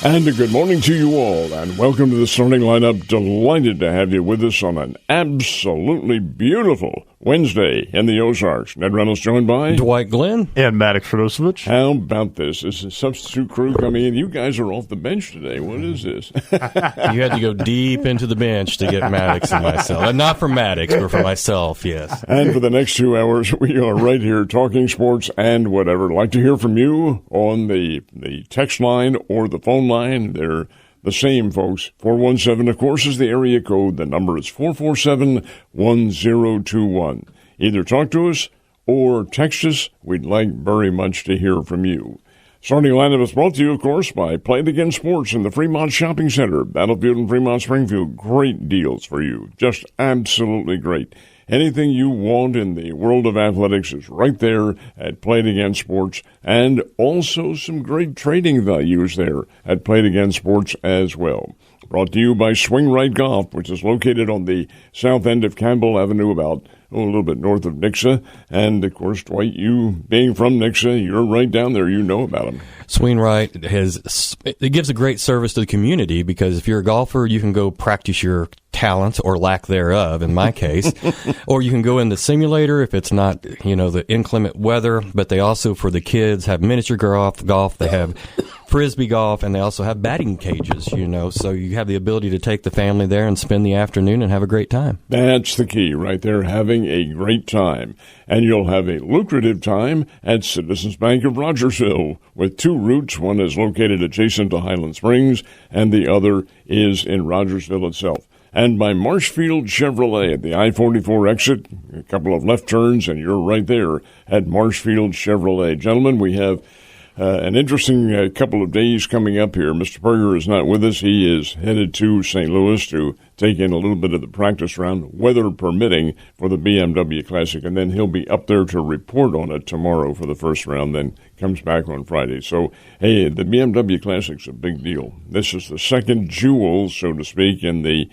And a good morning to you all, and welcome to the starting lineup. Delighted to have you with us on an absolutely beautiful Wednesday in the Ozarks. Ned Reynolds joined by Dwight Glenn and Maddux Radosevic. How about this? This is a substitute crew coming in. You guys are off the bench today. What is this? You had to go deep into the bench to get Maddux and myself. And not for Maddux, but for myself, yes. And for the next 2 hours, we are right here talking sports and whatever. I'd like to hear from you on the text line or the phone line. They're the same, folks. 417, of course, is the area code. The number is 447-1021. Either talk to us or text us. We'd like very much to hear from you. Starting lineup is brought to you, of course, by Play It Again Sports in the Fremont Shopping Center. Battlefield and Fremont Springfield. Great deals for you. Just absolutely great. Anything you want in the world of athletics is right there at Play It Again Sports, and also some great trading values there at Play It Again Sports as well. Brought to you by Swing Right Golf, which is located on the south end of Campbell Avenue, about a little bit north of Nixa. And, of course, Dwight, you being from Nixa, you're right down there. You know about them. Swingright it gives a great service to the community, because if you're a golfer, you can go practice your talent or lack thereof, in my case, or you can go in the simulator if it's not, the inclement weather. But they also, for the kids, have miniature golf. They have frisbee golf, and they also have batting cages, so you have the ability to take the family there and spend the afternoon and have a great time. That's the key right there, having a great time. And you'll have a lucrative time at Citizens Bank of Rogersville with two routes. One is located adjacent to Highland Springs, and the other is in Rogersville itself. And by Marshfield Chevrolet at the I-44 exit, a couple of left turns, and you're right there at Marshfield Chevrolet. Gentlemen, we have an interesting couple of days coming up here. Mr. Puryear is not with us. He is headed to St. Louis to take in a little bit of the practice round, weather permitting, for the BMW Classic, and then he'll be up there to report on it tomorrow for the first round, then comes back on Friday. So, hey, the BMW Classic's a big deal. This is the second jewel, so to speak, in the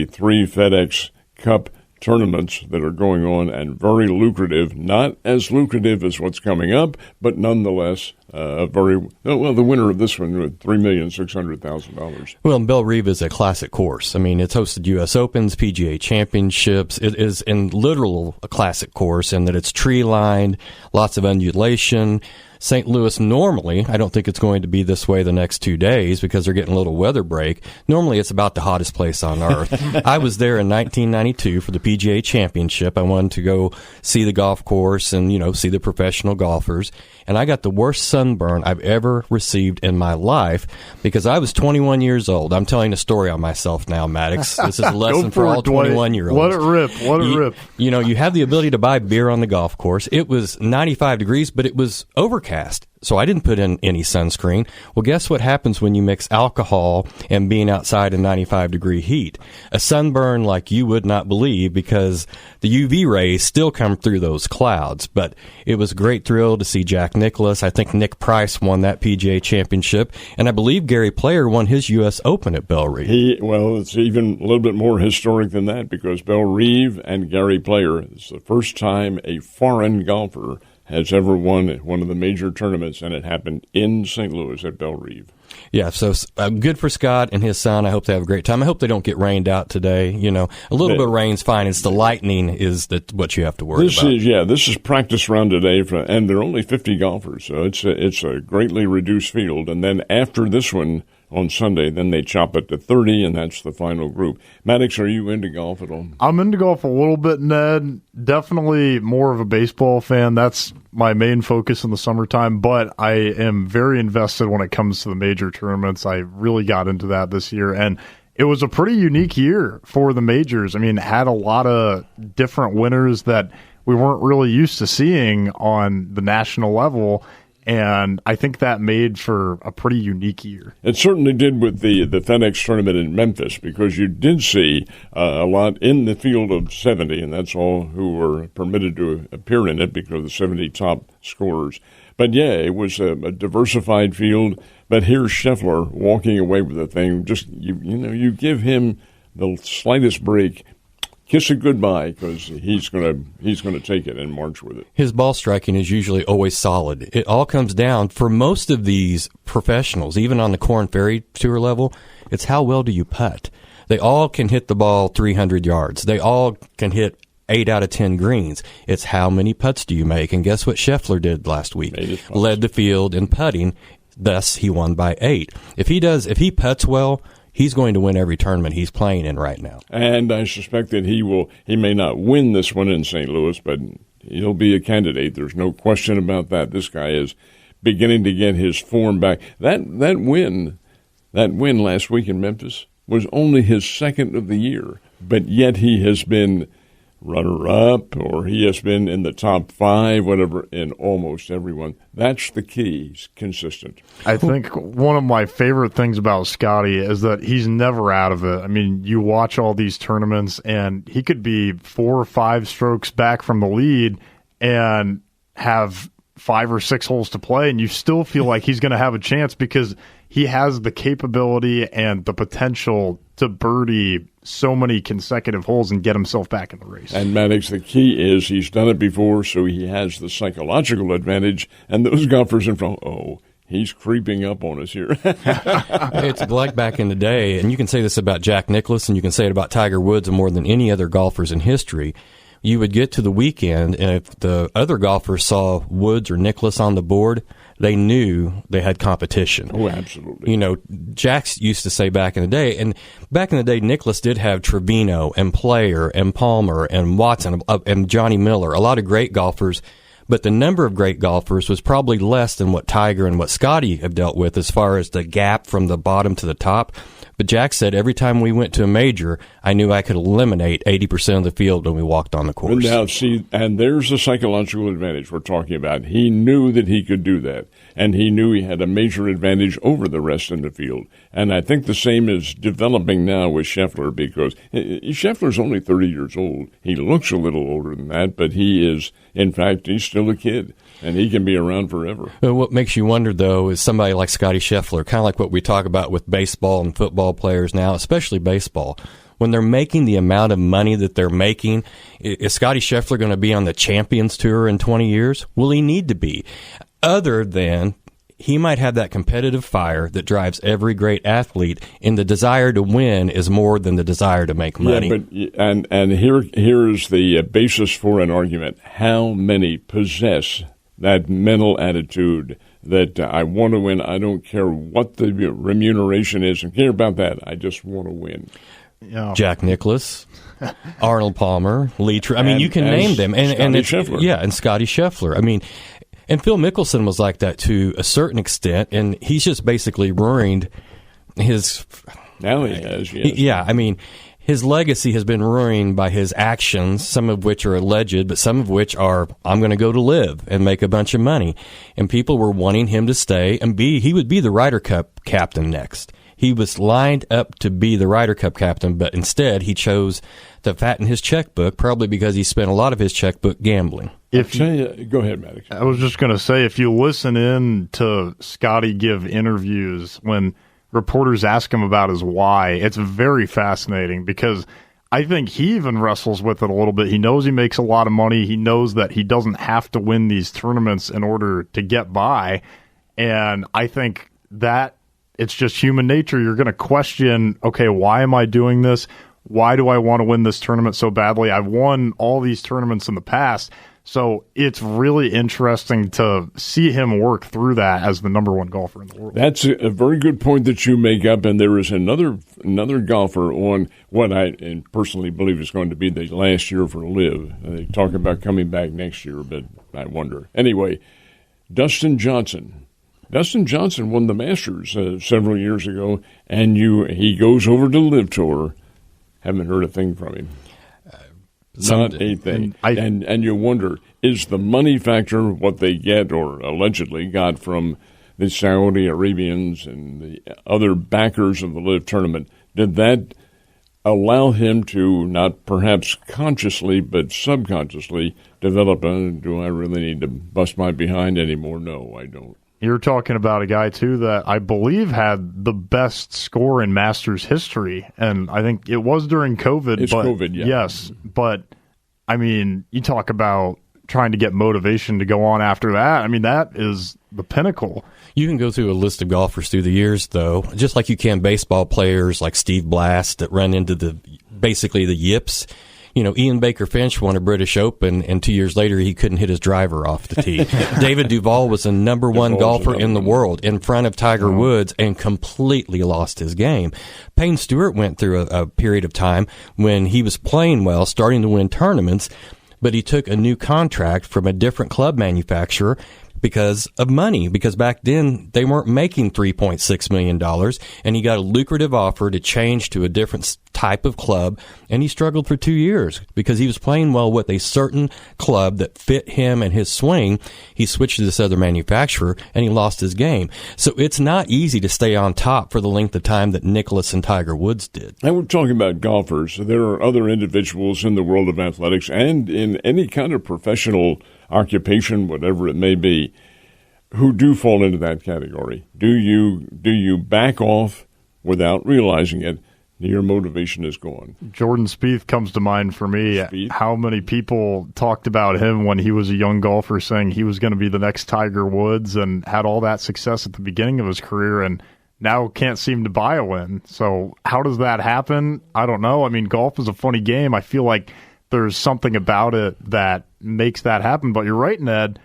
three FedEx Cup tournaments that are going on, and very lucrative. Not as lucrative as what's coming up, but nonetheless, the winner of this one with $3,600,000. Well, Bellerive is a classic course. I mean, it's hosted U.S. Opens, PGA Championships. It is in literal a classic course in that it's tree-lined, lots of undulation. St. Louis, normally, I don't think it's going to be this way the next 2 days because they're getting a little weather break. Normally, it's about the hottest place on earth. I was there in 1992 for the PGA Championship. I wanted to go see the golf course and, see the professional golfers. And I got the worst sunburn I've ever received in my life because I was 21 years old. I'm telling a story on myself now, Maddux. This is a lesson for all 21-year-olds. Let it rip. Let it rip. You have the ability to buy beer on the golf course. It was 95 degrees, but it was overcast. So I didn't put in any sunscreen. Well, guess what happens when you mix alcohol and being outside in 95-degree heat? A sunburn like you would not believe, because the UV rays still come through those clouds. But it was a great thrill to see Jack Nicklaus. I think Nick Price won that PGA Championship, and I believe Gary Player won his U.S. Open at Bellerive. It's even a little bit more historic than that, because Bellerive and Gary Player, it's the first time a foreign golfer has ever won one of the major tournaments, and it happened in St. Louis at Bellerive. Yeah, so good for Scott and his son. I hope they have a great time. I hope they don't get rained out today. A little bit of rain's fine. It's the lightning is what you have to worry about. This is practice round today, and there are only 50 golfers, so it's a greatly reduced field. And then after this one on Sunday, then they chop it to 30, and that's the final group. Maddux, are you into golf at all? I'm into golf a little bit, Ned. Definitely more of a baseball fan. That's my main focus in the summertime, but I am very invested when it comes to the major tournaments. I really got into that this year, and it was a pretty unique year for the majors. I mean, it had a lot of different winners that we weren't really used to seeing on the national level, and I think that made for a pretty unique year. It certainly did with the FedEx tournament in Memphis, because you did see a lot in the field of 70, and that's all who were permitted to appear in it because of the 70 top scorers. But, yeah, it was a diversified field. But here's Scheffler walking away with the thing. Just, you give him the slightest break, kiss it goodbye because he's gonna take it and march with it. His ball striking is usually always solid. It all comes down for most of these professionals, even on the Korn Ferry Tour level. It's how well do you putt? They all can hit the ball 300 yards. They all can hit 8 out of 10 greens. It's how many putts do you make? And guess what Scheffler did last week? Led the field in putting. Thus, he won by 8. If he putts well, he's going to win every tournament he's playing in right now. And I suspect that he may not win this one in St. Louis, but he'll be a candidate. There's no question about that. This guy is beginning to get his form back. That win last week in Memphis was only his second of the year, but yet he has been runner-up, or he has been in the top 5, whatever, in almost everyone. That's the key. He's consistent. I think one of my favorite things about Scottie is that he's never out of it. I mean, you watch all these tournaments, and he could be 4 or 5 strokes back from the lead and have 5 or 6 holes to play, and you still feel like he's going to have a chance because he has the capability and the potential to birdie so many consecutive holes and get himself back in the race. And Maddux, the key is he's done it before, so he has the psychological advantage. And those golfers in front, he's creeping up on us here. It's like back in the day, and you can say this about Jack Nicklaus, and you can say it about Tiger Woods and more than any other golfers in history. You would get to the weekend, and if the other golfers saw Woods or Nicklaus on the board, they knew they had competition. Oh, absolutely. You know, Jax used to say back in the day, and back in the day, Nicklaus did have Trevino and Player and Palmer and Watson and Johnny Miller, a lot of great golfers, but the number of great golfers was probably less than what Tiger and what Scottie have dealt with as far as the gap from the bottom to the top. But Jack said every time we went to a major, I knew I could eliminate 80% of the field when we walked on the course. Now, see, and there's the psychological advantage we're talking about. He knew that he could do that, and he knew he had a major advantage over the rest in the field. And I think the same is developing now with Scheffler, because Scheffler's only 30 years old. He looks a little older than that, but he is, in fact, he's still a kid. And he can be around forever. What makes you wonder, though, is somebody like Scottie Scheffler, kind of like what we talk about with baseball and football players now, especially baseball. When they're making the amount of money that they're making, is Scottie Scheffler going to be on the Champions Tour in 20 years? Will he need to be? Other than he might have that competitive fire that drives every great athlete, and the desire to win is more than the desire to make money. Yeah, but and here is the basis for an argument. How many possess that mental attitude that I want to win? I don't care what the remuneration is. I care about that. I just want to win. Yeah. Jack Nicklaus, Arnold Palmer, Lee. I mean, you can name them, and it's Scheffler. Yeah, and Scottie Scheffler. I mean. And Phil Mickelson was like that to a certain extent, and he's just basically ruined his... Now he has, yes. Yeah, I mean, his legacy has been ruined by his actions, some of which are alleged, but some of which are, I'm going to go to live and make a bunch of money. And people were wanting him to stay and he would be the Ryder Cup captain next. He was lined up to be the Ryder Cup captain, but instead he chose to fatten his checkbook, probably because he spent a lot of his checkbook gambling. Go ahead, Maddux. I was just going to say, if you listen in to Scottie give interviews when reporters ask him about his why, it's very fascinating because I think he even wrestles with it a little bit. He knows he makes a lot of money. He knows that he doesn't have to win these tournaments in order to get by. And I think that it's just human nature. You're going to question, okay, why am I doing this? Why do I want to win this tournament so badly? I've won all these tournaments in the past. So it's really interesting to see him work through that as the number one golfer in the world. That's a very good point that you make up, and there is another golfer on what I personally believe is going to be the last year for LIV. They talk about coming back next year, but I wonder. Anyway, Dustin Johnson. Dustin Johnson won the Masters several years ago, and he goes over to LIV Tour. Haven't heard a thing from him. Not a thing. And you wonder, is the money factor what they get or allegedly got from the Saudi Arabians and the other backers of the LIV tournament, did that allow him to not perhaps consciously but subconsciously develop do I really need to bust my behind anymore? No, I don't. You're talking about a guy, too, that I believe had the best score in Masters history. And I think it was during COVID. It's COVID, yeah. Yes. But, I mean, you talk about trying to get motivation to go on after that. I mean, that is the pinnacle. You can go through a list of golfers through the years, though, just like you can baseball players like Steve Blass that run into basically the yips. Ian Baker Finch won a British Open, and 2 years later, he couldn't hit his driver off the tee. David Duval was the number one golfer in the world in front of Tiger Woods and completely lost his game. Payne Stewart went through a period of time when he was playing well, starting to win tournaments, but he took a new contract from a different club manufacturer because of money, because back then they weren't making $3.6 million, and he got a lucrative offer to change to a different type of club, and he struggled for 2 years because he was playing well with a certain club that fit him and his swing. He switched to this other manufacturer, and he lost his game. So it's not easy to stay on top for the length of time that Nicklaus and Tiger Woods did. And we're talking about golfers. There are other individuals in the world of athletics and in any kind of professional occupation, whatever it may be, who do fall into that category. Do you back off without realizing it? Your motivation is gone. Jordan Spieth comes to mind for me. Spieth? How many people talked about him when he was a young golfer, saying he was going to be the next Tiger Woods, and had all that success at the beginning of his career, and now can't seem to buy a win. So how does that happen? I don't know. I mean, golf is a funny game. I feel like there's something about it that makes that happen. But you're right, Ned.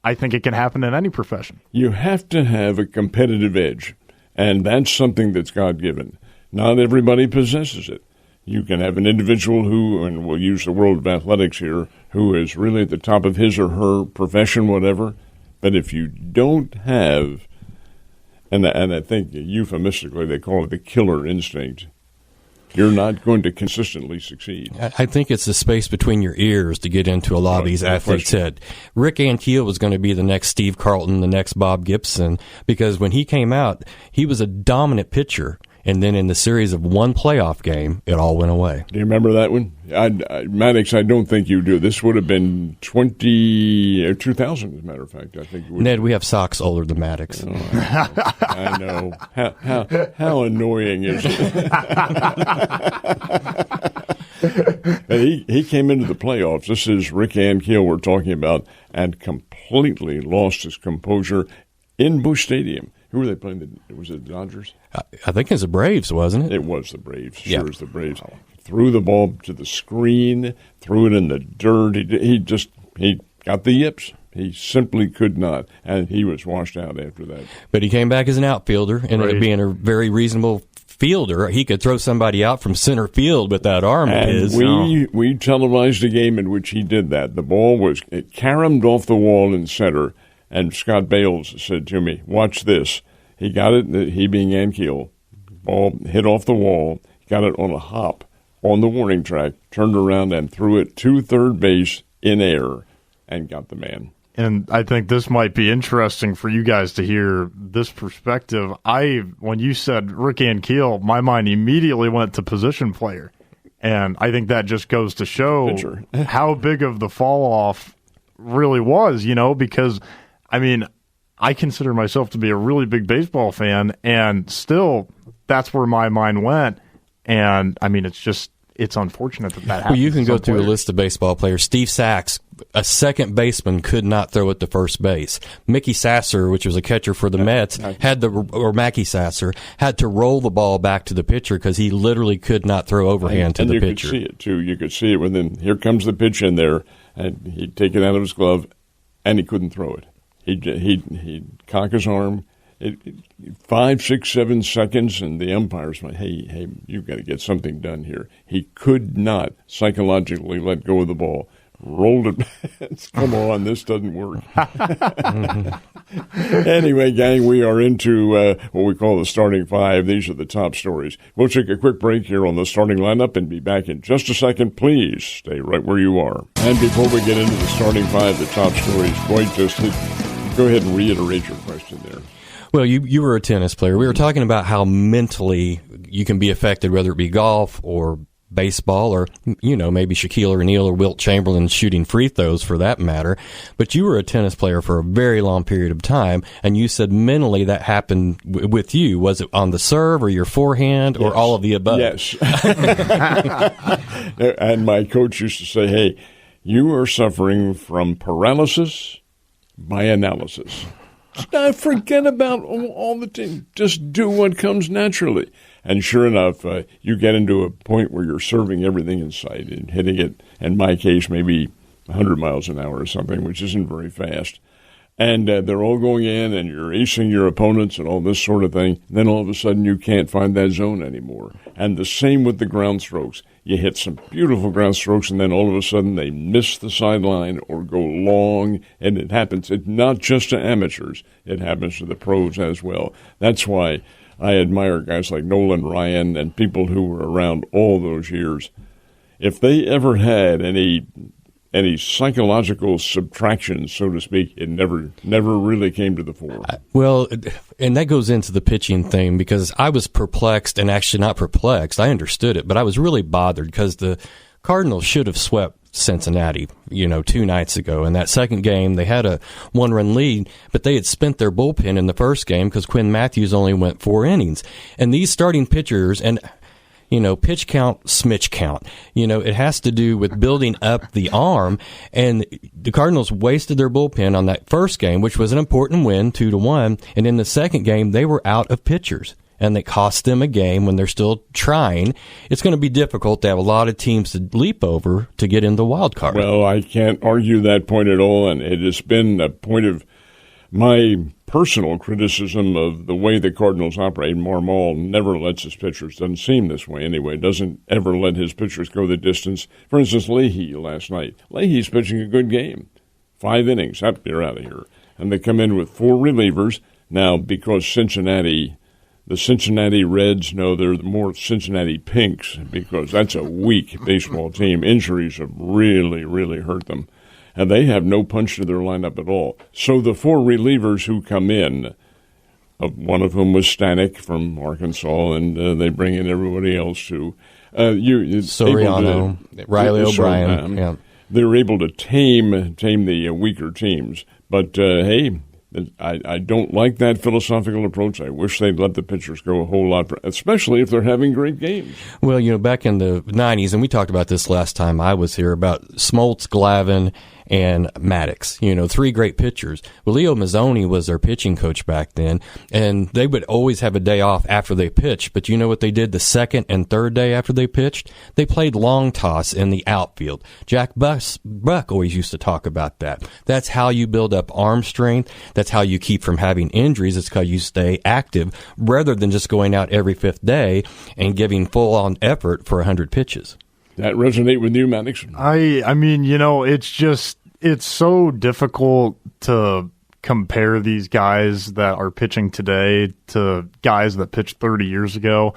I think it can happen in any profession. You have to have a competitive edge, and that's something that's God-given. Not everybody possesses it. You can have an individual who, and we'll use the world of athletics here, who is really at the top of his or her profession, whatever. But if you don't have, and I think euphemistically they call it the killer instinct, you're not going to consistently succeed. I think it's the space between your ears to get into a lot of these athletes' head. Rick Ankiel was going to be the next Steve Carlton, the next Bob Gibson, because when he came out, he was a dominant pitcher. And then in the series of one playoff game, it all went away. Do you remember that one? Maddux, I don't think you do. This would have been 2000, as a matter of fact. I think. Ned, we have socks older than Maddux. Oh, I know. How annoying is it? He came into the playoffs. This is Rick Ankiel we're talking about, and completely lost his composure in Busch Stadium. Who were they playing? Was it the Dodgers? I think it was the Braves, wasn't it? It was the Braves. Sure, it was the Braves. Threw the ball to the screen, threw it in the dirt. He got the yips. He simply could not, and he was washed out after that. But he came back as an outfielder, ended up being a very reasonable fielder. He could throw somebody out from center field with that arm of his. We televised a game in which he did that. The ball it caromed off the wall in center. And Scott Bales said to me, watch this. He got it, he being Ankiel, ball hit off the wall, got it on a hop on the warning track, turned around and threw it to third base in air and got the man. And I think this might be interesting for you guys to hear this perspective. When you said Rick Ankiel, my mind immediately went to position player. And I think that just goes to show how big of the fall off really was, because I mean, I consider myself to be a really big baseball fan, and still, that's where my mind went. And, I mean, it's unfortunate that happens. Well, you can go through a list of baseball players. Steve Sachs, a second baseman, could not throw it to first base. Mickey Sasser, which was a catcher for the Mets, Mackey Sasser, had to roll the ball back to the pitcher because he literally could not throw overhand to the pitcher. And you could see it, too. You could see it when then here comes the pitch in there, and he'd take it out of his glove, and he couldn't throw it. He'd cock his arm, 5, 6, 7 seconds, and the umpire's like, hey, you've got to get something done here. He could not psychologically let go of the ball. Rolled it. Come on, this doesn't work. Anyway, gang, we are into what we call the starting five. These are the top stories. We'll take a quick break here on the starting lineup and be back in just a second. Please stay right where you are. And before we get into the starting five, the top stories, Dwight, just go ahead and reiterate your question there. Well, you were a tennis player. We were talking about how mentally you can be affected, whether it be golf or baseball, or, maybe Shaquille O'Neal or Wilt Chamberlain shooting free throws for that matter. But you were a tennis player for a very long period of time, and you said mentally that happened with you. Was it on the serve or your forehand or all of the above? Yes. And my coach used to say, hey, you are suffering from paralysis by analysis. Forget about all the team. Just do what comes naturally. And sure enough, you get into a point where you're serving everything in sight and hitting it, in my case, maybe 100 miles an hour or something, which isn't very fast. And they're all going in, and you're acing your opponents and all this sort of thing. Then all of a sudden, you can't find that zone anymore. And the same with the ground strokes. You hit some beautiful ground strokes, and then all of a sudden, they miss the sideline or go long. And it happens. It's not just to amateurs. It happens to the pros as well. That's why I admire guys like Nolan Ryan and people who were around all those years. If they ever had any psychological subtractions, so to speak, it never really came to the fore. Well, and that goes into the pitching thing, because I was perplexed, and actually not perplexed. I understood it, but I was really bothered because the Cardinals should have swept Cincinnati, 2 nights ago. In that second game, they had a 1-run lead, but they had spent their bullpen in the first game because Quinn Matthews only went 4 innings. And these starting pitchers, and pitch count, smitch count. It has to do with building up the arm. And the Cardinals wasted their bullpen on that first game, which was an important win, 2-1. And in the second game, they were out of pitchers. And it cost them a game when they're still trying. It's going to be difficult to have a lot of teams to leap over to get in the wild card. Well, I can't argue that point at all. And it has been a point of my personal criticism of the way the Cardinals operate. Marmol never lets his pitchers, doesn't seem this way anyway, doesn't ever let his pitchers go the distance. For instance, Leahy last night. Leahy's pitching a good game. 5 innings, up, you're out of here. And they come in with 4 relievers. Now, because the Cincinnati Reds, no, they're more Cincinnati Pinks, because that's a weak baseball team. Injuries have really, really hurt them. And they have no punch to their lineup at all. So the 4 relievers who come in, one of them was Stanek from Arkansas, and they bring in everybody else too. Soriano, Riley O'Brien. Yeah. They're able to tame the weaker teams. But, hey, I don't like that philosophical approach. I wish they'd let the pitchers go a whole lot, especially if they're having great games. Well, back in the 90s, and we talked about this last time I was here, about Smoltz, Glavine, and Maddux, 3 great pitchers. Well, Leo Mazzone was their pitching coach back then, and they would always have a day off after they pitched. But you know what they did the second and third day after they pitched? They played long toss in the outfield. Jack Buck always used to talk about that. That's how you build up arm strength. That's how you keep from having injuries. It's how you stay active rather than just going out every 5th day and giving full-on effort for 100 pitches. That resonate with you, Maddux? I mean, it's so difficult to compare these guys that are pitching today to guys that pitched 30 years ago,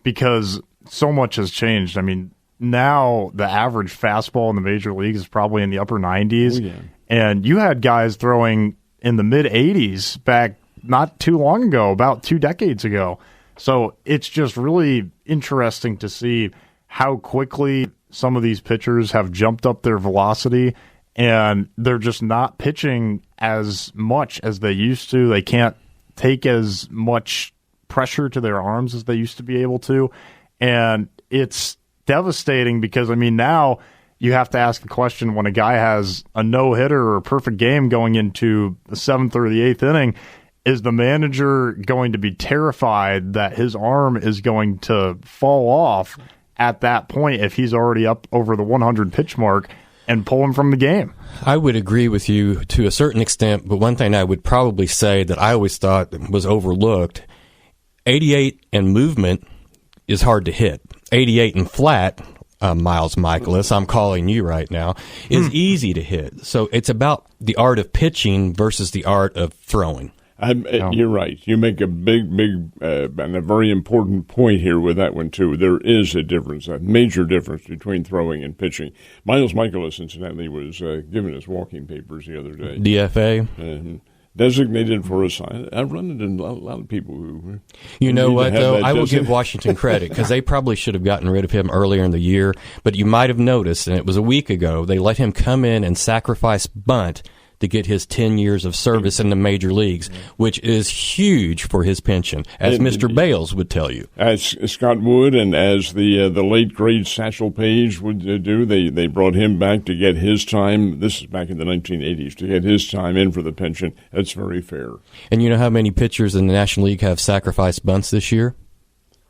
because so much has changed. I mean, now the average fastball in the major leagues is probably in the upper 90s. Oh, yeah. And you had guys throwing in the mid-80s back not too long ago, about 2 decades ago. So it's just really interesting to see how quickly some of these pitchers have jumped up their velocity, and they're just not pitching as much as they used to. They can't take as much pressure to their arms as they used to be able to. And it's devastating because, now you have to ask the question, when a guy has a no-hitter or a perfect game going into the 7th or the 8th inning, is the manager going to be terrified that his arm is going to fall off at that point if he's already up over the 100 pitch mark and pull him from the game? I would agree with you to a certain extent, but one thing I would probably say that I always thought was overlooked, 88 and movement is hard to hit. 88 and flat, Miles Michaelis, I'm calling you right now, is easy to hit. So it's about the art of pitching versus the art of throwing. You're right. You make a big, and a very important point here with that one, too. There is a difference, a major difference between throwing and pitching. Miles Michaelis, incidentally, was given his walking papers the other day. DFA? designated for a sign. I've run into a lot of people who... You know what, though? I will give Washington credit because they probably should have gotten rid of him earlier in the year. But you might have noticed, and it was a week ago, they let him come in and sacrifice bunt to get his 10 years of service in the major leagues, which is huge for his pension, as Mr. Bales would tell you. As Scott would, and as the late, great Satchel Paige would do, they brought him back to get his time. This is back in the 1980s, to get his time in for the pension. That's very fair. And you know how many pitchers in the National League have sacrificed bunts this year?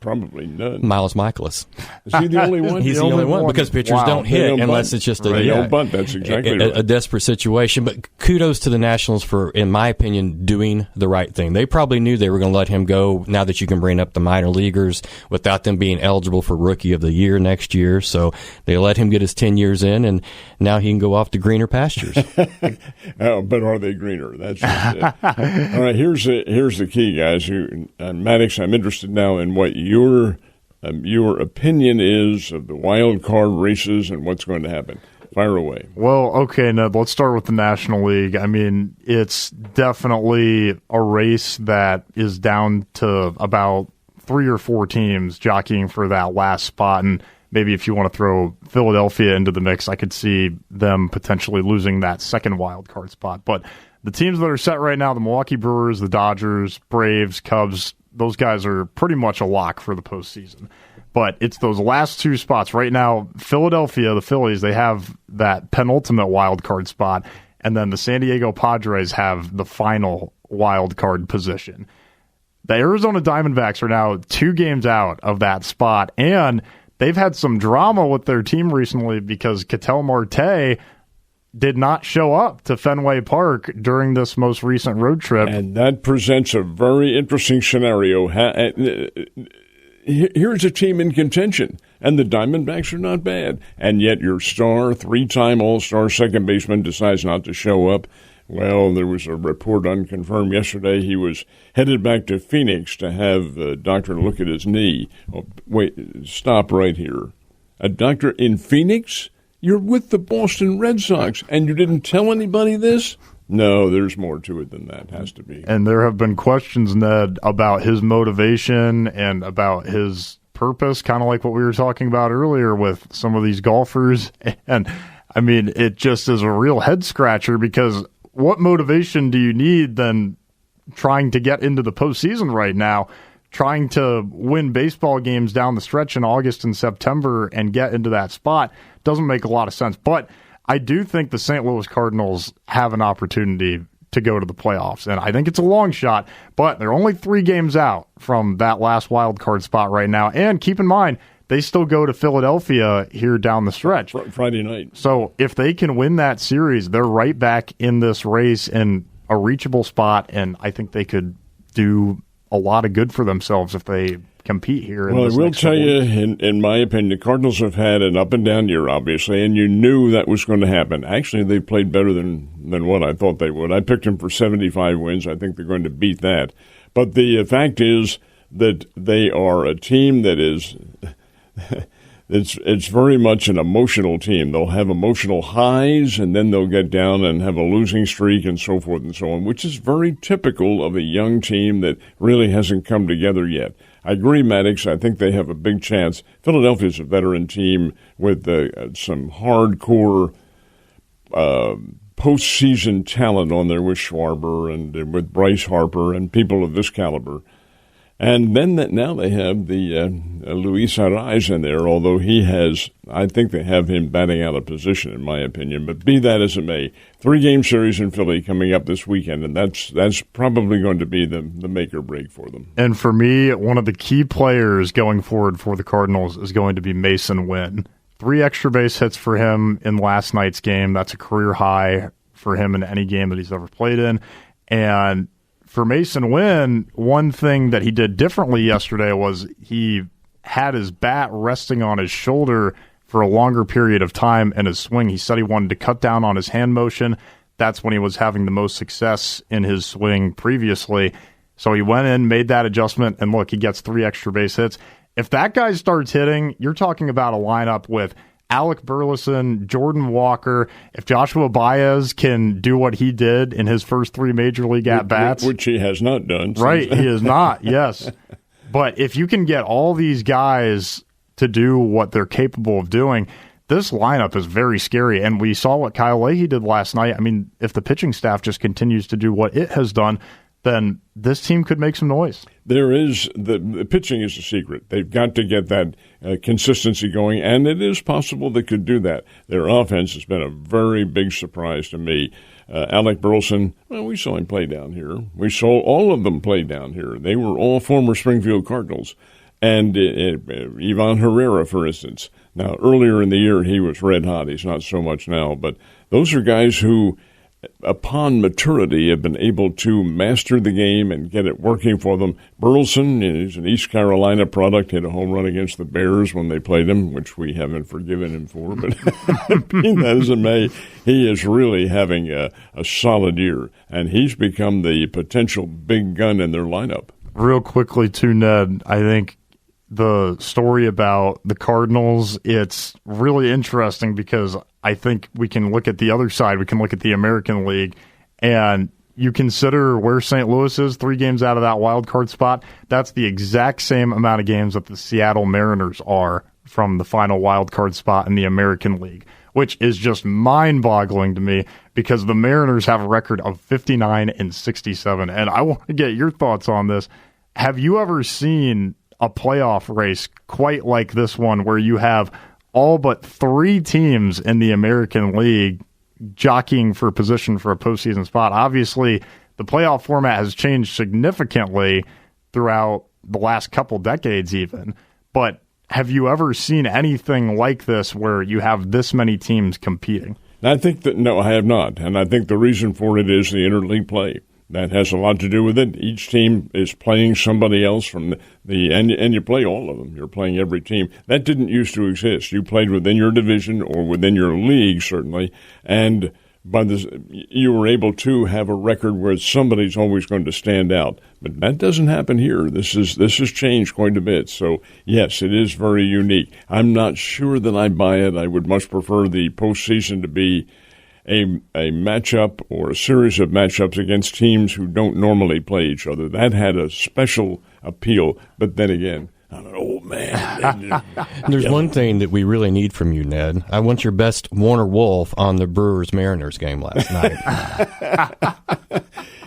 Probably none. Miles Michaelis. Is he the only one? He's the only one because pitchers don't hit unless it's just a bunt. That's exactly right. A desperate situation. But kudos to the Nationals for, in my opinion, doing the right thing. They probably knew they were going to let him go now that you can bring up the minor leaguers without them being eligible for Rookie of the Year next year. So they let him get his 10 years in, and now he can go off to greener pastures. Oh, but are they greener? That's just it. All right, here's the key, guys. Maddux, I'm interested now in what your opinion is of the wild card races and what's going to happen. Fire away. Well, okay, Ned, let's start with the National League. I mean, it's definitely a race that is down to about 3 or 4 teams jockeying for that last spot. And maybe if you want to throw Philadelphia into the mix, I could see them potentially losing that second wild card spot. But the teams that are set right now, the Milwaukee Brewers, the Dodgers, Braves, Cubs, those guys are pretty much a lock for the postseason. But it's those last 2 spots. Right now, Philadelphia, the Phillies, they have that penultimate wild card spot, and then the San Diego Padres have the final wild card position. The Arizona Diamondbacks are now 2 games out of that spot, and they've had some drama with their team recently because Ketel Marte did not show up to Fenway Park during this most recent road trip. And that presents a very interesting scenario. Here's a team in contention, and the Diamondbacks are not bad. And yet your star, 3-time All-Star second baseman decides not to show up. Well, there was a report unconfirmed yesterday. He was headed back to Phoenix to have a doctor look at his knee. Oh, wait, stop right here. A doctor in Phoenix? You're with the Boston Red Sox, and you didn't tell anybody this? No, there's more to it than that, has to be. And there have been questions, Ned, about his motivation and about his purpose, kind of like what we were talking about earlier with some of these golfers. And, I mean, it just is a real head-scratcher because what motivation do you need than trying to get into the postseason right now, trying to win baseball games down the stretch in August and September and get into that spot? Doesn't make a lot of sense. But I do think the St. Louis Cardinals have an opportunity to go to the playoffs. And I think it's a long shot, but they're only 3 games out from that last wild card spot right now. And keep in mind, they still go to Philadelphia here down the stretch. Friday night. So if they can win that series, they're right back in this race in a reachable spot. And I think they could do a lot of good for themselves if they compete here. Well, I will tell you, in my opinion, the Cardinals have had an up-and-down year, obviously, and you knew that was going to happen. Actually, they played better than what I thought they would. I picked them for 75 wins. I think they're going to beat that. But the fact is that they are a team that is it's very much an emotional team. They'll have emotional highs, and then they'll get down and have a losing streak and so forth and so on, which is very typical of a young team that really hasn't come together yet. I agree, Maddux. I think they have a big chance. Philadelphia's a veteran team with some hardcore postseason talent on there with Schwarber and with Bryce Harper and people of this caliber. And then now they have the Luis Arraez in there, although I think they have him batting out of position, in my opinion. But be that as it may, 3-game series in Philly coming up this weekend, and that's probably going to be the make or break for them. And for me, one of the key players going forward for the Cardinals is going to be Masyn Wynn. 3 extra base hits for him in last night's game. That's a career high for him in any game that he's ever played in. And for Masyn Wynn, one thing that he did differently yesterday was he had his bat resting on his shoulder for a longer period of time in his swing. He said he wanted to cut down on his hand motion. That's when he was having the most success in his swing previously. So he went in, made that adjustment, and look, he gets 3 extra base hits. If that guy starts hitting, you're talking about a lineup with Alec Burleson, Jordan Walker, if Joshua Baez can do what he did in his first 3 major league at-bats. Which he has not done. Right, he has not, yes. But if you can get all these guys to do what they're capable of doing, this lineup is very scary. And we saw what Kyle Leahy did last night. I mean, if the pitching staff just continues to do what it has done, then this team could make some noise. There is the pitching is a secret. They've got to get that consistency going, and it is possible they could do that. Their offense has been a very big surprise to me. Alec Burleson, well, we saw him play down here. We saw all of them play down here. They were all former Springfield Cardinals. And Ivan Herrera, for instance. Now, earlier in the year, he was red hot. He's not so much now. But those are guys who, upon maturity, have been able to master the game and get it working for them. Burleson is an East Carolina product, hit a home run against the Bears when they played him, which we haven't forgiven him for. But being that as it may, he is really having a solid year, and he's become the potential big gun in their lineup. Real quickly, too, Ned, I think the story about the Cardinals, it's really interesting because I think we can look at the other side. We can look at the American League, and you consider where St. Louis is 3 games out of that wild card spot. That's the exact same amount of games that the Seattle Mariners are from the final wild card spot in the American League, which is just mind-boggling to me because the Mariners have a record of 59-67. And I want to get your thoughts on this. Have you ever seen a playoff race quite like this one where you have all but 3 teams in the American League jockeying for position for a postseason spot? Obviously, the playoff format has changed significantly throughout the last couple decades even, but have you ever seen anything like this where you have this many teams competing? I think that, no, I have not, and I think the reason for it is the interleague play. That has a lot to do with it. Each team is playing somebody else from and you play all of them. You're playing every team. That didn't used to exist. You played within your division or within your league, certainly, and you were able to have a record where somebody's always going to stand out. But that doesn't happen here. This has changed quite a bit. So, yes, it is very unique. I'm not sure that I buy it. I would much prefer the postseason to be a matchup or a series of matchups against teams who don't normally play each other. That had a special appeal. But then again, I'm an old man. There's one thing that we really need from you, Ned. I want your best Warner Wolf on the Brewers-Mariners game last night.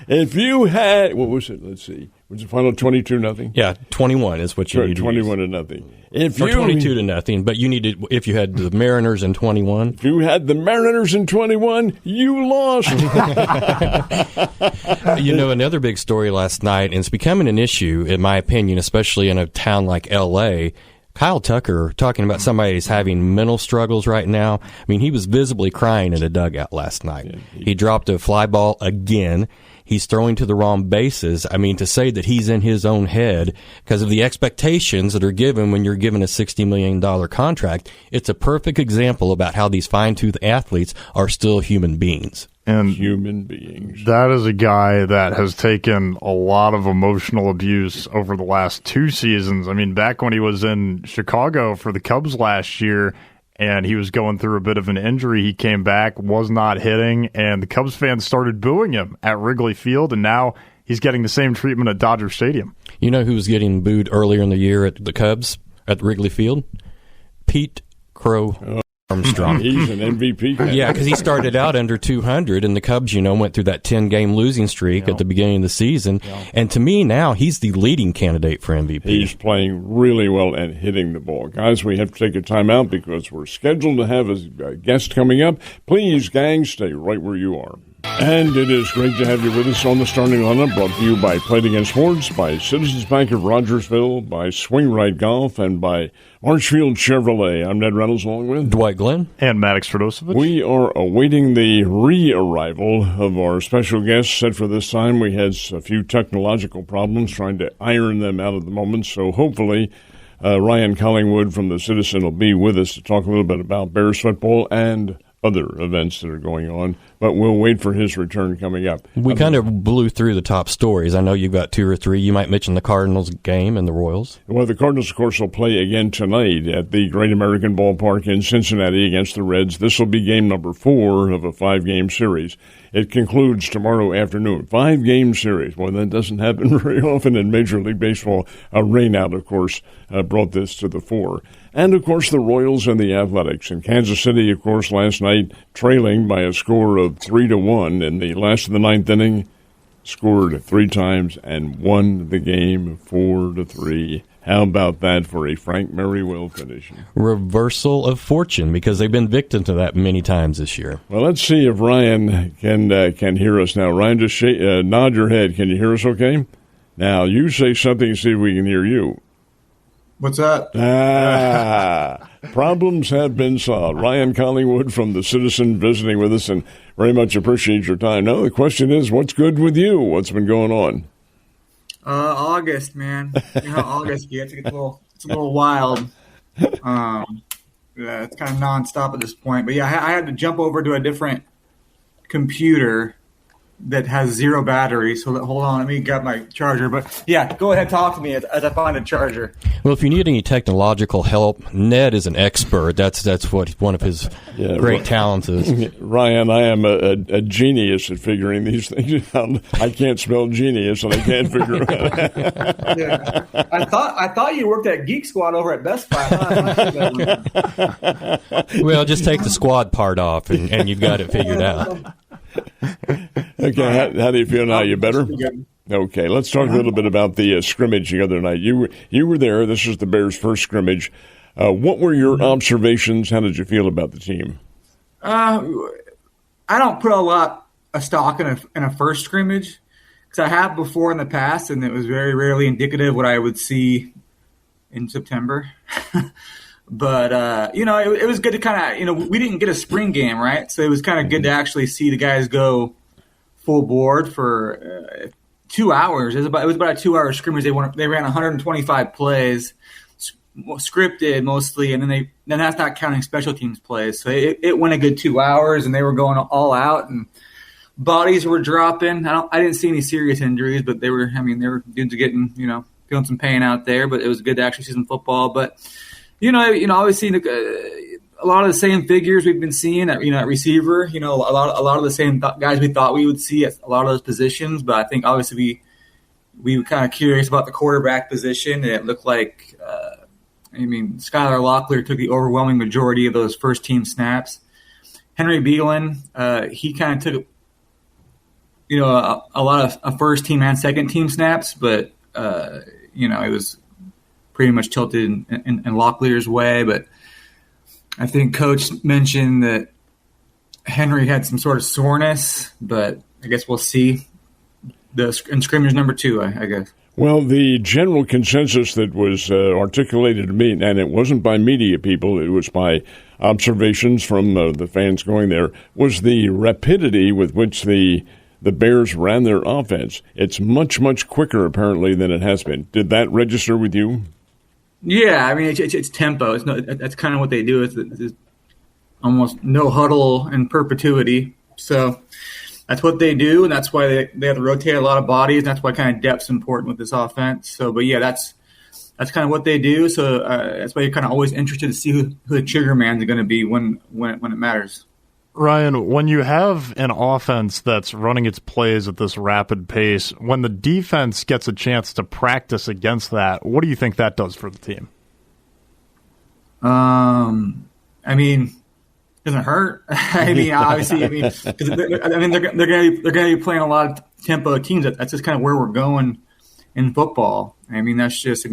If you had, what was it? Let's see. Was the final 22-0? Yeah, 21 is what you need. 21-0. Or 22-0, but you needed, if you had the Mariners in 21. If you had the Mariners in 21, you lost. Another big story last night, and it's becoming an issue, in my opinion, especially in a town like L.A., Kyle Tucker talking about somebody who's having mental struggles right now. I mean, he was visibly crying in a dugout last night. Yeah, he dropped a fly ball again. He's throwing to the wrong bases. I mean, to say that he's in his own head because of the expectations that are given when you're given a $60 million contract, it's a perfect example about how these fine-tooth athletes are still human beings. And human beings. That is a guy that has taken a lot of emotional abuse over the last 2 seasons. I mean, back when he was in Chicago for the Cubs last year, and he was going through a bit of an injury. He came back, was not hitting, and the Cubs fans started booing him at Wrigley Field, and now he's getting the same treatment at Dodger Stadium. You know who was getting booed earlier in the year at the Cubs at Wrigley Field? Pete Crow Armstrong. He's an MVP. Yeah, because he started out under 200, and the Cubs, went through that 10-game losing streak at the beginning of the season. Yeah. And to me now, he's the leading candidate for MVP. He's playing really well and hitting the ball. Guys, we have to take a timeout because we're scheduled to have a guest coming up. Please, gang, stay right where you are. And it is great to have you with us on the starting lineup, brought to you by Play It Again Sports, by Citizens Bank of Rogersville, by Swing Right Golf, and by Marshfield Chevrolet. I'm Ned Reynolds, along with Dwight Glenn and Maddux Radosevic. We are awaiting the re-arrival of our special guest set for this time. We had a few technological problems trying to iron them out at the moment, so hopefully Ryan Collingwood from the Citizen will be with us to talk a little bit about Bears football and other events that are going on, but we'll wait for his return coming up. We kind of blew through the top stories. I know you've got 2 or 3. You might mention the Cardinals game and the Royals. Well, the Cardinals, of course, will play again tonight at the Great American Ballpark in Cincinnati against the Reds. This will be game number 4 of a 5-game series. It concludes tomorrow afternoon. 5-game series. Well, that doesn't happen very often in Major League Baseball. A rainout, of course, brought this to the fore. And, of course, the Royals and the Athletics. In Kansas City, of course, last night, trailing by a score of 3-1 in the last of the 9th inning, scored 3 times and won the game 4-3. How about that for a Frank Merriwell finish? Reversal of fortune, because they've been victim to that many times this year. Well, let's see if Ryan can hear us now. Ryan, just nod your head. Can you hear us okay? Now, you say something and see if we can hear you. What's that? Problems have been solved. Ryan Collingwood from The Citizen visiting with us, and very much appreciate your time. Now, the question is, what's good with you? What's been going on? August, man. You know how August gets. It's a little wild. It's kind of nonstop at this point. But, yeah, I had to jump over to a different computer that has 0 battery. So hold on, let me grab my charger. But yeah, go ahead, talk to me as I find a charger. Well, if you need any technological help, Ned is an expert. That's what one of his great talents is. Ryan, I am a genius at figuring these things out. I can't spell genius, and I can't figure it out. Yeah. I thought you worked at Geek Squad over at Best Buy. Well, just take the squad part off, and you've got it figured out. Okay, how do you feel now? You better? Okay, let's talk a little bit about the scrimmage the other night. You were there. This is the Bears' first scrimmage. What were your observations? How did you feel about the team? I don't put a lot of stock in a first scrimmage because I have before in the past, and it was very rarely indicative of what I would see in September. But, it was good to kind of, we didn't get a spring game, right? So it was kind of good to actually see the guys go full board for 2 hours. It was about a 2-hour scrimmage. They ran 125 plays, scripted mostly, and then that's not counting special teams plays. So it went a good 2 hours, and they were going all out, and bodies were dropping. I didn't see any serious injuries, but they were dudes getting, feeling some pain out there, but it was good to actually see some football. But obviously a lot of the same figures we've been seeing at receiver. A lot of the same guys we thought we would see at a lot of those positions. But I think obviously we were kind of curious about the quarterback position, and it looked like Skylar Locklear took the overwhelming majority of those first team snaps. Henry Beelan, he kind of took a lot of first team and second team snaps, but it was pretty much tilted in Locklear's way. But I think Coach mentioned that Henry had some sort of soreness, but I guess we'll see in scrimmage number 2, I guess. Well, the general consensus that was articulated to me, and it wasn't by media people, it was by observations from the fans going there, was the rapidity with which the Bears ran their offense. It's much, much quicker, apparently, than it has been. Did that register with you? Yeah, it's tempo. That's kind of what they do. It's almost no huddle in perpetuity. So that's what they do, and that's why they have to rotate a lot of bodies. And that's why kind of depth's important with this offense. So, but yeah, that's kind of what they do. So that's why you're kind of always interested to see who the trigger man's going to be when it matters. Ryan, when you have an offense that's running its plays at this rapid pace, when the defense gets a chance to practice against that, what do you think that does for the team? It doesn't hurt. Obviously, because they're going to be playing a lot of tempo teams. That's just kind of where we're going in football. That's just,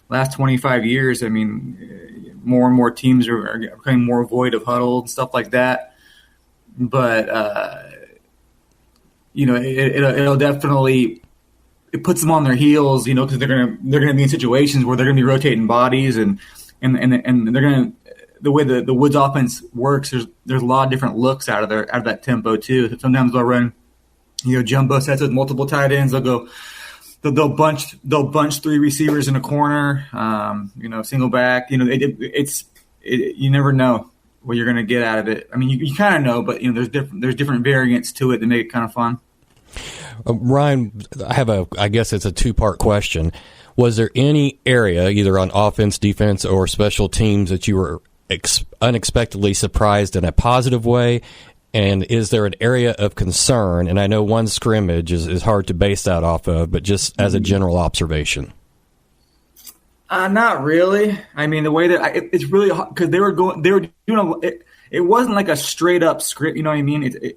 last 25 years, more and more teams are becoming more void of huddle and stuff like that. But it'll definitely, it puts them on their heels, because they're gonna be in situations where they're gonna be rotating bodies and they're gonna, the way the Woods offense works, there's a lot of different looks out of that tempo too. Sometimes they'll run jumbo sets with multiple tight ends. They'll bunch 3 receivers in a corner, single back. You never know what you're going to get out of it. I mean, you kind of know, but there's different variants to it that make it kind of fun. Ryan, I guess it's a two-part question. Was there any area, either on offense, defense, or special teams, that you were unexpectedly surprised in a positive way? And is there an area of concern? And I know one scrimmage is hard to base that off of, but just as a general observation. Not really. I mean, the way that it's really hard because they were doing it wasn't like a straight up script. You know what I mean?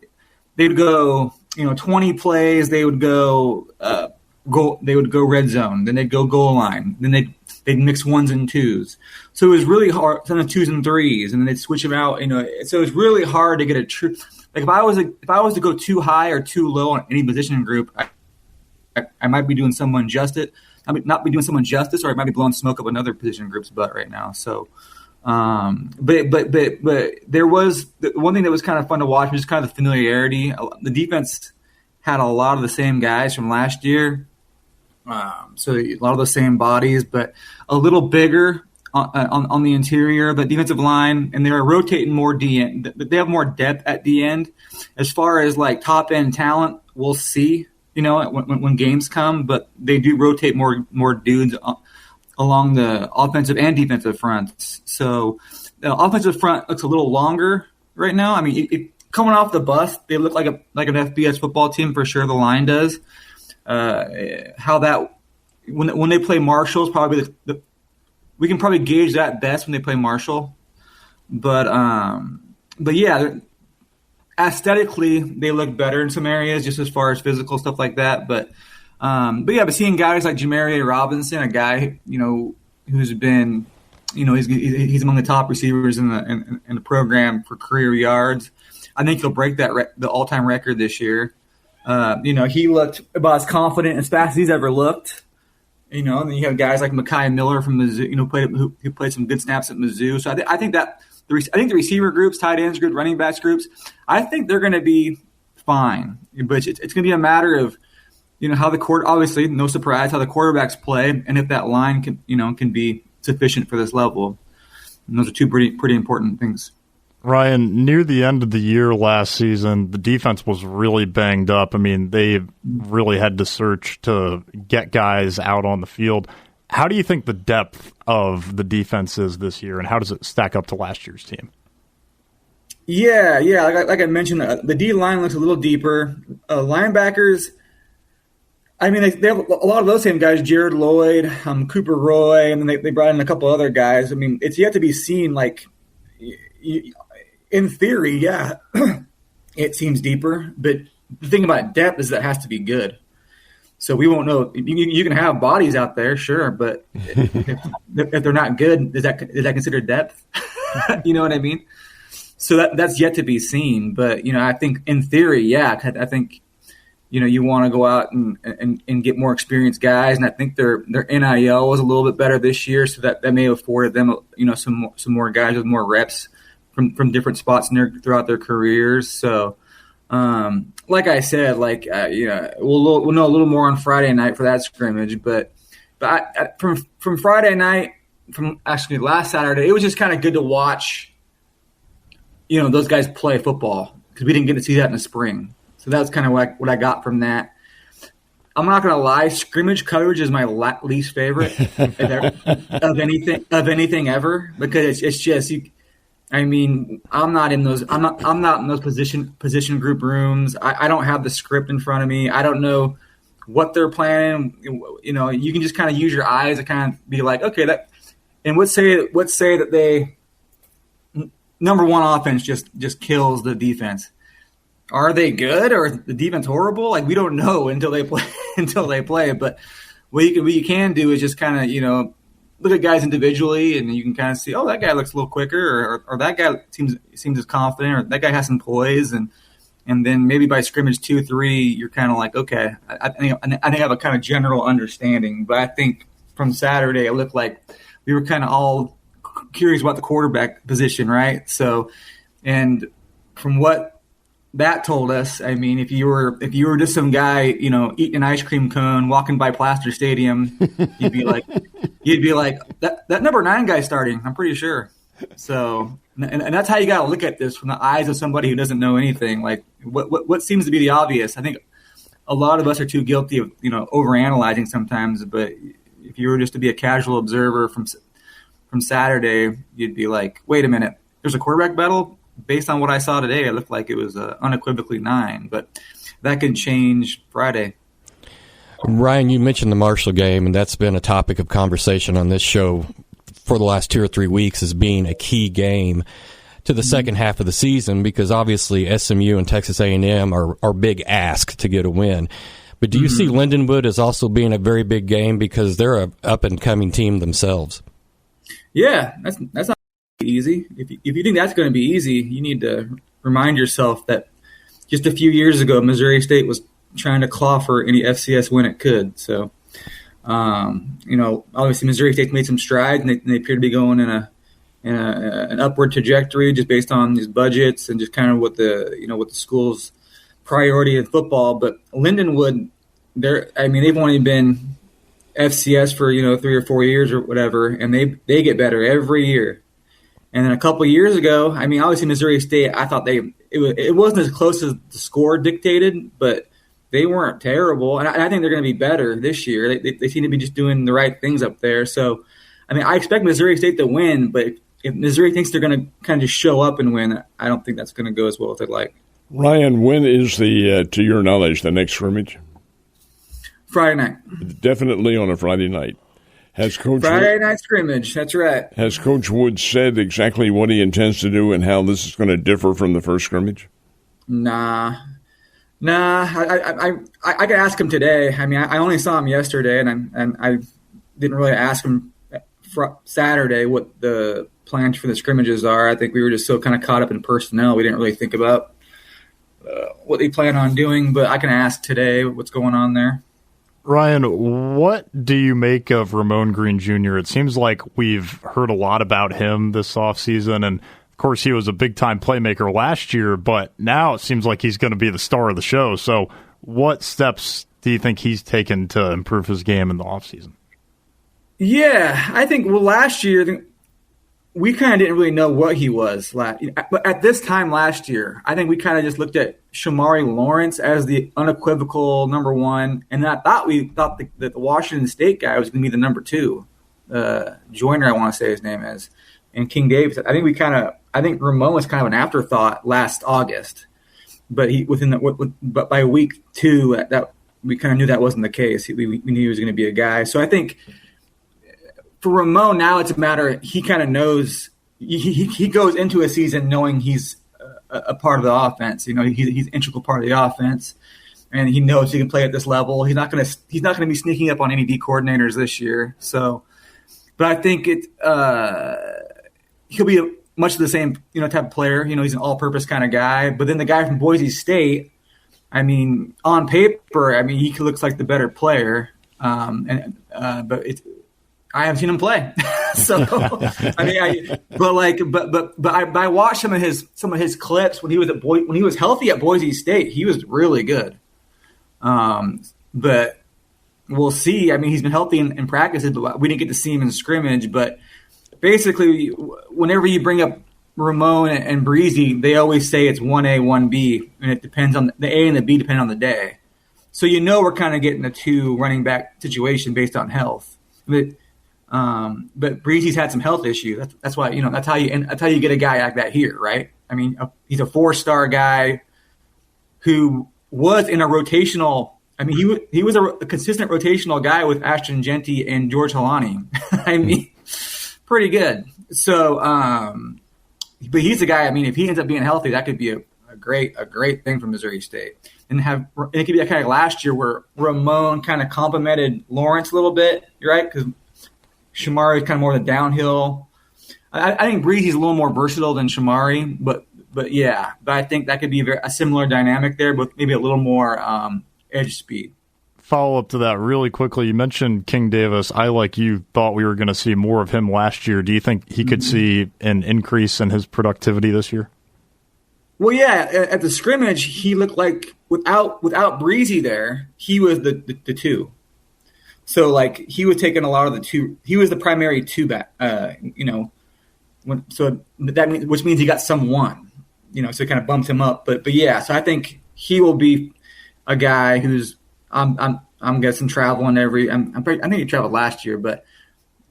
They'd go, 20 plays. They would go They would go red zone. Then they'd go goal line. Then they'd mix ones and twos. So it was really hard. Some of twos and threes, and then they'd switch them out. So it was really hard to get a true. Like if I was to go too high or too low on any position group, I might be doing someone justice. I mean, not be doing someone justice, or I might be blowing smoke up another position group's butt right now. So, but there was one thing that was kind of fun to watch, was just kind of the familiarity. The defense had a lot of the same guys from last year, so a lot of the same bodies, but a little bigger on the interior of the defensive line, and they were rotating more D end. They have more depth at D end. As far as like top end talent, we'll see. When games come, but they do rotate more dudes along the offensive and defensive fronts. So the offensive front looks a little longer right now. I mean, coming off the bus, they look like an FBS football team for sure. The line does. How that when they play Marshall is probably we can probably gauge that best when they play Marshall. But yeah. Aesthetically, they look better in some areas, just as far as physical stuff like that. But seeing guys like Jamaria Robinson, a guy who's been, he's among the top receivers in the program for career yards. I think he'll break the all-time record this year. He looked about as confident as fast as he's ever looked. And then you have guys like Mackey Miller from Mizzou, who played some good snaps at Mizzou. So I think the receiver groups, tight ends groups, running backs groups, I think they're going to be fine. But it's going to be a matter of, how the obviously, no surprise, how the quarterbacks play, and if that line can be sufficient for this level. And those are two pretty important things. Ryan, near the end of the year last season, the defense was really banged up. I mean, they really had to search to get guys out on the field. How do you think the depth of the defense is this year, and how does it stack up to last year's team? Yeah. Like I mentioned, the D line looks a little deeper. Linebackers, I mean, they have a lot of those same guys: Jared Lloyd, Cooper Roy, and then they brought in a couple other guys. I mean, it's yet to be seen. Like, in theory, yeah, it seems deeper. But the thing about depth is that it has to be good. So we won't know. You can have bodies out there, sure, but if they're not good, is that considered depth? You know what I mean? So that's yet to be seen. But I think in theory, yeah, I think you want to go out and get more experienced guys, and I think their NIL was a little bit better this year, so that may have afforded them some more guys with more reps from different spots throughout their careers. So. Like I said, we'll know a little more on Friday night for that scrimmage. But from Friday night, from actually last Saturday, it was just kind of good to watch, those guys play football, because we didn't get to see that in the spring. So that's kind of what I got from that. I'm not going to lie, scrimmage coverage is my least favorite of anything ever, because it's just I'm not in those. I'm not in those position group rooms. I don't have the script in front of me. I don't know what they're planning. You can just kind of use your eyes to kind of be like, okay, that. And let's say that they number one offense just kills the defense. Are they good, or is the defense horrible? Like, we don't know until they play. But what you can do is just kind of look at guys individually, and you can kind of see, oh, that guy looks a little quicker, or that guy seems as confident, or that guy has some poise, and then maybe by scrimmage 2-3, you're kind of like, okay, I think I have a kind of general understanding. But I think from Saturday, it looked like we were kind of all curious about the quarterback position, right? So, and from what that told us, I mean, if you were just some guy, eating an ice cream cone, walking by Plaster Stadium, you'd be like that number 9 guy starting. I'm pretty sure. So, and that's how you got to look at this from the eyes of somebody who doesn't know anything. Like what seems to be the obvious. I think a lot of us are too guilty of, overanalyzing sometimes. But if you were just to be a casual observer from Saturday, you'd be like, wait a minute, there's a quarterback battle. Based on what I saw today, it looked like it was unequivocally 9, but that could change Friday. Ryan, you mentioned the Marshall game, and that's been a topic of conversation on this show for the last 2 or 3 weeks as being a key game to the second half of the season, because obviously SMU and Texas A&M are big ask to get a win. But do you see Lindenwood as also being a very big game because they're an up-and-coming team themselves? Yeah, that's not easy. If you think that's going to be easy, you need to remind yourself that just a few years ago, Missouri State was trying to claw for any FCS win it could. So, obviously Missouri State made some strides, and they appear to be going in an upward trajectory just based on these budgets and just kind of what the school's priority in football. But Lindenwood, they've only been FCS for 3 or 4 years or whatever, and they get better every year. And then a couple of years ago, obviously Missouri State, I thought it wasn't as close as the score dictated, but they weren't terrible. And I think they're going to be better this year. They seem to be just doing the right things up there. So, I expect Missouri State to win, but if Missouri thinks they're going to kind of just show up and win, I don't think that's going to go as well as they'd like. Ryan, when is to your knowledge, the next scrimmage? Friday night. Definitely on a Friday night. Has Coach Friday night scrimmage, that's right. Has Coach Wood said exactly what he intends to do and how this is going to differ from the first scrimmage? Nah. I could ask him today. I only saw him yesterday, and I didn't really ask him Saturday what the plans for the scrimmages are. I think we were just so kind of caught up in personnel, we didn't really think about what they plan on doing. But I can ask today what's going on there. Ryan, what do you make of Ramon Green Jr.? It seems like we've heard a lot about him this offseason, and of course he was a big-time playmaker last year, but now it seems like he's going to be the star of the show. So what steps do you think he's taken to improve his game in the offseason? Yeah, I think, last year we kind of didn't really know what he was. But at this time last year, I think we kind of just looked at Shamari Lawrence as the unequivocal number one, and we thought that the Washington State guy was going to be the number 2. Joyner, I want to say his name is, and King Davis. I think Ramon was kind of an afterthought last August, but but by week 2, that we kind of knew that wasn't the case. We knew he was going to be a guy. So I think for Ramon now, it's a matter. He kind of knows. He goes into a season knowing he's a part of the offense. He's an integral part of the offense, and he knows he can play at this level. He's not going to be sneaking up on any D coordinators this year. So, but I think he'll be much the same type of player. He's an all-purpose kind of guy. But then the guy from Boise State, on paper, he looks like the better player. But I haven't seen him play. So I watched some of his clips when he was healthy at Boise State. He was really good. But we'll see. He's been healthy in practices, but we didn't get to see him in scrimmage. But basically, whenever you bring up Ramon and Breezy, they always say it's 1A, 1B, and it depends on the A and the B depend on the day. So we're kind of getting a 2 running back situation based on health. But Breezy's had some health issues. That's why that's how you get a guy like that here, right? He's a 4-star guy who was in a rotational. He was a consistent rotational guy with Ashton Genty and George Halani. Pretty good. So, but he's a guy. If he ends up being healthy, that could be a great thing for Missouri State. And it could be kind of last year where Ramon kind of complimented Lawrence a little bit, right? Because Shamari is kind of more the downhill. I think Breezy's a little more versatile than Shamari, but I think that could be a similar dynamic there, but maybe a little more edge speed. Follow up to that really quickly. You mentioned King Davis. I, like you, thought we were going to see more of him last year. Do you think he could see an increase in his productivity this year? Well, yeah. At the scrimmage, he looked like without Breezy there, he was the 2. So, he was taking a lot of the 2. He was the primary 2 back, which means he got some one, so it kind of bumps him up. But yeah, so I think he will be a guy who's I'm guessing traveling I think he traveled last year, but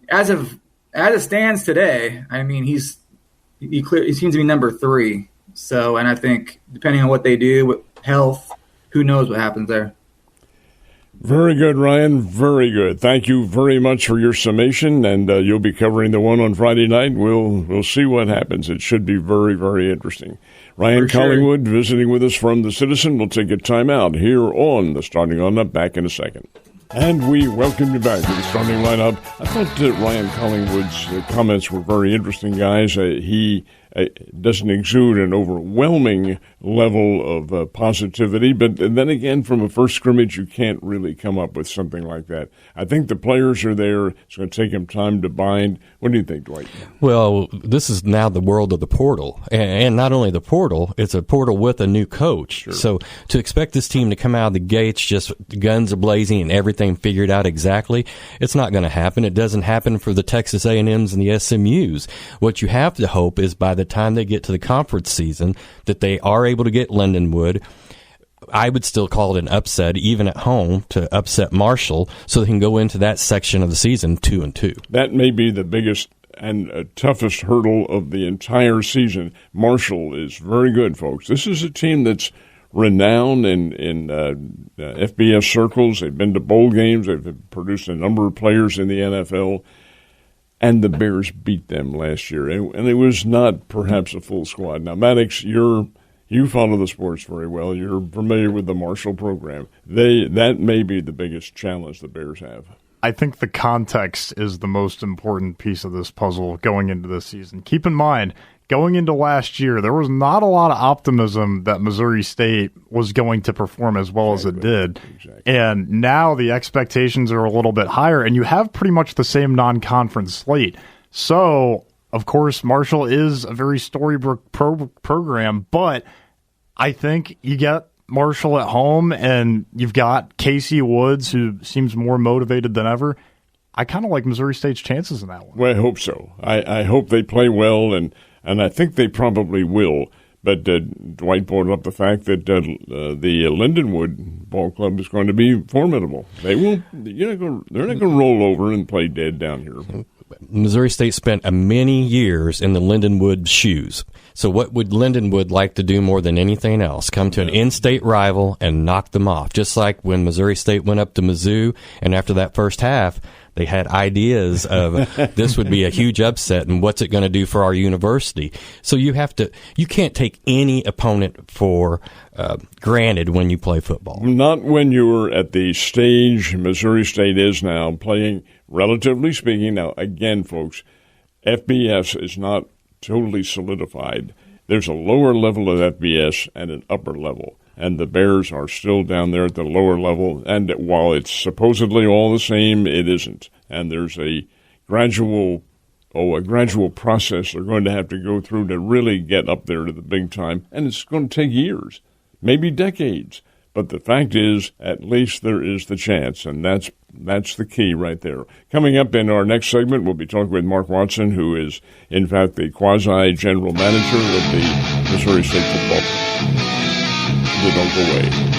as it stands today, I mean he seems to be number 3. So, and I think depending on what they do with health, who knows what happens there. Very good, Ryan. Very good. Thank you very much for your summation, and you'll be covering the one on Friday night. We'll see what happens. It should be very, very interesting. Ryan Collingwood visiting with us from the Citizen. We'll take a timeout here on the Starting Lineup. Back in a second. And we welcome you back to the Starting Lineup. I thought that Ryan Collingwood's comments were very interesting, guys. He doesn't exude an overwhelming level of positivity, but then again, from a first scrimmage, you can't really come up with something like that. I think the players are there. It's going to take them time to bind. What do you think, Dwight? Well, this is now the world of the portal, and not only the portal, it's a portal with a new coach. Sure. So to expect this team to come out of the gates just guns a-blazing and everything figured out exactly, it's not going to happen. It doesn't happen for the Texas A&Ms and the SMUs. What you have to hope is by the time they get to the conference season that they are able to get Lindenwood. I would still call it an upset, even at home, to upset Marshall, so they can go into that section of the season 2-2. That may be the biggest and toughest hurdle of the entire season. Marshall is very good, folks. This is a team that's renowned in FBS circles. They've been to bowl games. They've produced a number of players in the NFL. And the Bears beat them last year. And it was not perhaps a full squad. Now, Maddux, you follow the sports very well. You're familiar with the Marshall program. That may be the biggest challenge the Bears have. I think the context is the most important piece of this puzzle going into this season. Keep in mind, going into last year, there was not a lot of optimism that Missouri State was going to perform as well as it did. Exactly. And now the expectations are a little bit higher, and you have pretty much the same non-conference slate. So, of course, Marshall is a very storybook program, but I think you get Marshall at home, and you've got Casey Woods, who seems more motivated than ever. I kind of like Missouri State's chances in that one. Well, I hope so. I hope they play well, and I think they probably will. But Dwight brought up the fact that the Lindenwood Ball Club is going to be formidable. They won't. They're not going to roll over and play dead down here. Missouri State spent many years in the Lindenwood shoes. So what would Lindenwood like to do more than anything else? Come to an in-state rival and knock them off. Just like when Missouri State went up to Mizzou, and after that first half, they had ideas of this would be a huge upset and what's it going to do for our university. So you can't take any opponent for granted when you play football. Not when you're at the stage Missouri State is now, playing, relatively speaking. Now, again, folks, FBS is not totally solidified. There's a lower level of FBS and an upper level. And the Bears are still down there at the lower level. And while it's supposedly all the same, it isn't. And there's a gradual process they're going to have to go through to really get up there to the big time. And it's going to take years, maybe decades. But the fact is, at least there is the chance, and that's the key right there. Coming up in our next segment, we'll be talking with Mark Watson, who is, in fact, the quasi-general manager of the Missouri State football team. Don't go away.